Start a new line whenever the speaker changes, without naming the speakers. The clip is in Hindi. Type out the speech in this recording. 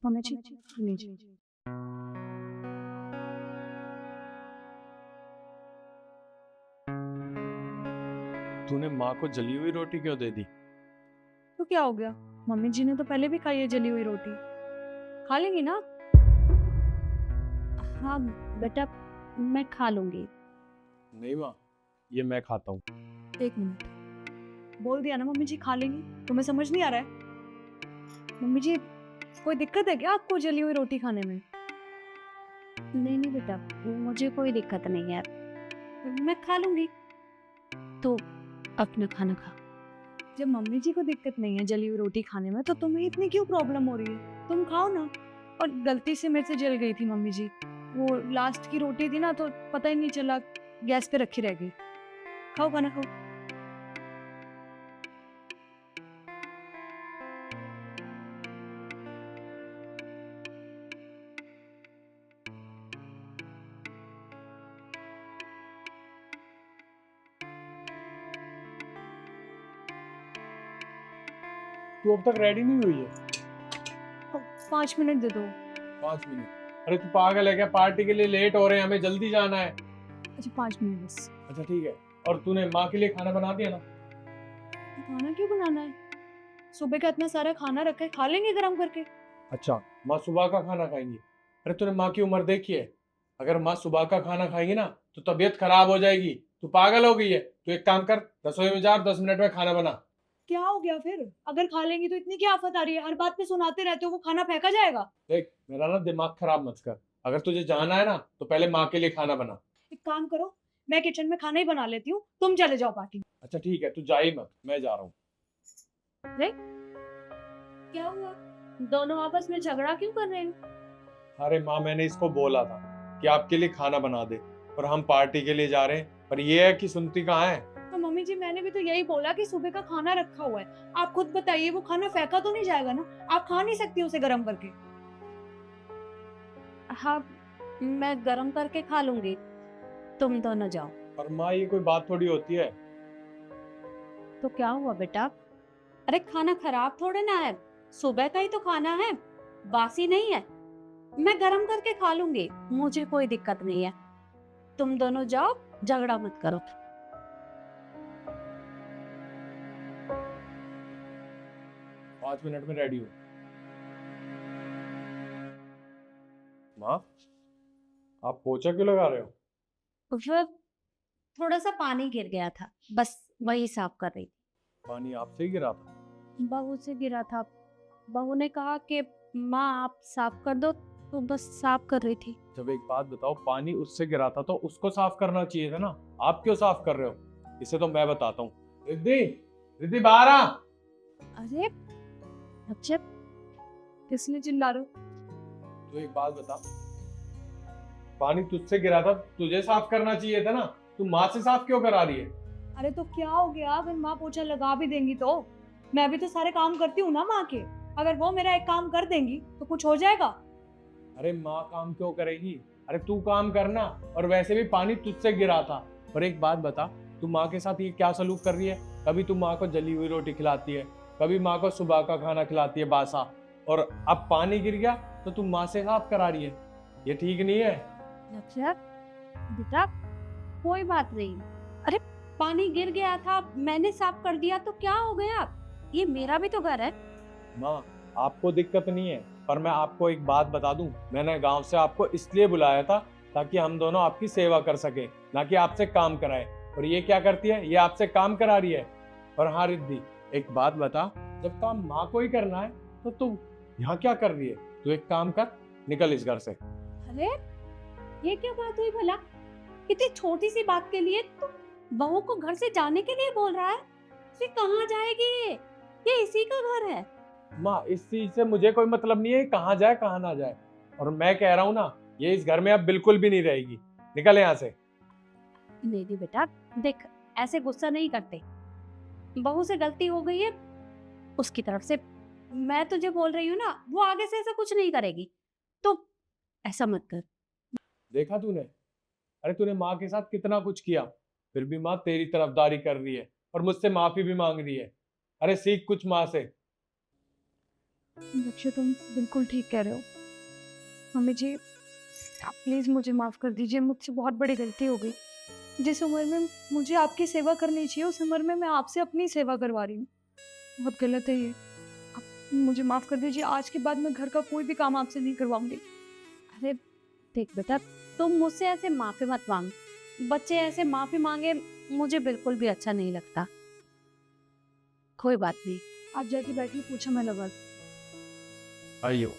मम्मी जी लीजिए।
तूने माँ को जली हुई रोटी क्यों दे दी?
तो क्या हो गया? मम्मी जी ने तो पहले भी खाई है जली हुई रोटी। खा लेंगी ना?
हाँ बेटा, मैं खा लूंगी।
नहीं माँ, ये मैं खाता हूँ।
एक मिनट, बोल दिया ना मम्मी जी खा लेंगी। तुम्हें समझ नहीं आ रहा है? मम्मी जी कोई दिक्कत है क्या आपको जली हुई रोटी खाने में?
नहीं नहीं बेटा, मुझे कोई दिक्कत नहीं है, मैं खा लूंगी। तो अपना खाना खा।
जब मम्मी जी को दिक्कत नहीं है जली हुई रोटी खाने में तो तुम्हें इतनी क्यों प्रॉब्लम हो रही है? तुम खाओ ना। और गलती से मेरे से जल गई थी मम्मी जी। वो लास्ट की रोटी थी ना तो पता ही नहीं चला, गैस पे रखी रह गई। खाओ खाना खाओ।
तू अब तक रेडी नहीं हुई है?
5 मिनट दे दो।
5 मिनट? अरे तू पागल है क्या? पार्टी के लिए लेट हो रहे हैं, हमें जल्दी जाना है।
अच्छा 5 मिनट बस।
अच्छा ठीक है। और तूने माँ के लिए खाना बना दिया ना?
खाना क्यों बनाना है? सुबह का इतना सारा खाना रखा है, खा लेंगे गरम करके।
अच्छा, माँ सुबह का खाना खाएंगी? अरे तूने माँ की उम्र देखी है? अगर माँ सुबह का खाना खाएगी ना तो तबीयत खराब हो जाएगी। तू पागल हो गई है? तू एक काम कर, रसोई में जा और 10 मिनट में खाना बना।
क्या हो गया फिर? अगर खा लेंगी तो इतनी क्या आफत आ रही है? हर बात पे सुनाते रहते हो, वो खाना फेंका जाएगा।
देख, मेरा ना दिमाग खराब मत कर। अगर तुझे जाना है ना तो पहले माँ के लिए खाना बना।
एक काम करो, मैं किचन में खाना ही बना लेती हूँ, तुम चले जाओ पार्टी में।
अच्छा ठीक है, तू जा ही मत, मैं जा रहा हूँ।
अरे क्या हुआ? दोनों आपस में झगड़ा क्यों कर रहे हो?
अरे माँ, मैंने इसको बोला था कि आपके लिए खाना बना दे और हम पार्टी के लिए जा रहे हैं, पर ये है कि सुनती कहाँ है।
तो मम्मी जी मैंने भी तो यही बोला कि सुबह का खाना रखा हुआ है। आप खुद बताइए वो खाना फेंका तो नहीं जाएगा ना? आप खा नहीं सकती उसे गर्म करके?
हाँ, मैं गरम करके खा लूंगी, तुम दोनों जाओ।
पर माँ, ये कोई बात थोड़ी होती है।
तो क्या हुआ बेटा? अरे खाना खराब थोड़े ना है, सुबह का ही तो खाना है, बासी नहीं है। मैं गरम करके खा लूंगी, मुझे कोई दिक्कत नहीं है। तुम दोनों जाओ, झगड़ा मत करो।
5 मिनट में रेडी हो। माँ, आप पोछा क्यों लगा रहे हो?
वो थोड़ा सा पानी गिर गया था, बस वही साफ कर रही थी।
पानी आपसे ही गिरा था?
बहू से गिरा था, बहू ने कहा कि माँ आप साफ कर दो, तो बस साफ कर रही थी।
जब एक बात बताओ, पानी उससे गिरा था तो उसको साफ करना चाहिए था ना। आप क्यों साफ कर रहे हो? इसे तो मैं बताता हूँ। रिद्धि, रिद्धि बाहर आ।
अरे अच्छा,
किसने चिल्ला रहे हो?
तू एक बात बता, पानी तुझसे गिरा था, तुझे साफ करना चाहिए था ना। तू माँ से साफ क्यों करा रही है?
अरे तो क्या हो गया? अगर माँ पोछा लगा भी देंगी तो मैं भी तो सारे काम करती हूँ ना माँ के। अगर वो मेरा एक काम कर देंगी तो कुछ हो जाएगा?
अरे माँ काम क्यों करेगी? अरे तू काम करना। और वैसे भी पानी तुझसे गिरा था। पर एक बात बता, तू माँ के साथ ये क्या सलूक कर रही है? कभी तू माँ को जली हुई रोटी खिलाती है, कभी माँ को सुबह का खाना खिलाती है बासा, और अब पानी गिर गया तो तू माँ से साफ करा रही है। ये ठीक नहीं है।
लक्ष्य बेटा, कोई बात नहीं। अरे पानी गिर गया था, मैंने साफ कर दिया तो क्या हो गया? ये मेरा भी तो घर है।
माँ, आपको दिक्कत नहीं है, पर मैं आपको एक बात बता दूं, मैंने गांव से आपको इसलिए बुलाया था ताकि हम दोनों आपकी सेवा कर सके, ना कि आपसे काम कराए। और ये क्या करती है? ये आपसे काम करा रही है। और हाँ रिद्धि, एक बात बता, जब काम माँ को ही करना है तो तू यहाँ क्या कर रही है? तू एक काम कर, निकल इस घर से।
अरे ये क्या बात हुई भला? इतनी छोटी सी बात के लिए तू बहू को घर से जाने के लिए बोल रहा है? फिर कहाँ जाएगी ये इसी का घर है।
माँ, इस चीज से मुझे कोई मतलब नहीं है कहाँ जाए कहाँ ना जाए। और मैं कह रहा हूँ ना, ये इस घर में अब बिल्कुल भी नहीं रहेगी। निकल यहाँ से।
नहीं नहीं बेटा, देख ऐसे गुस्सा नहीं करते, बहू से गलती हो गई है उसकी तरफ से। मैं तुझे बोल रही हूँ ना, वो आगे से ऐसा कुछ नहीं करेगी, तो ऐसा मत कर।
देखा तूने? अरे तूने माँ के साथ कितना कुछ किया, फिर भी माँ तेरी तरफदारी कर रही है और मुझसे माफी भी मांग रही है। अरे सीख कुछ माँ से।
लक्ष्य तुम बिल्कुल ठीक कह रहे हो। मम्मी जी आप प्लीज़ मुझे माफ़ कर दीजिए, मुझसे बहुत बड़ी गलती हो गई। जिस उम्र में मुझे आपकी सेवा करनी चाहिए उस उम्र में मैं आपसे अपनी सेवा करवा रही हूँ। बहुत गलत है ये। आप मुझे माफ़ कर दीजिए, आज के बाद मैं घर का कोई भी काम आपसे नहीं करवाऊँगी।
अरे देख बेटा, तुम मुझसे ऐसे माफी मत मांग। बच्चे ऐसे माफी मांगे मुझे बिल्कुल भी अच्छा नहीं लगता। कोई बात नहीं।
आप जाके बैठिए, पूछा मैं लगा।
आइयो।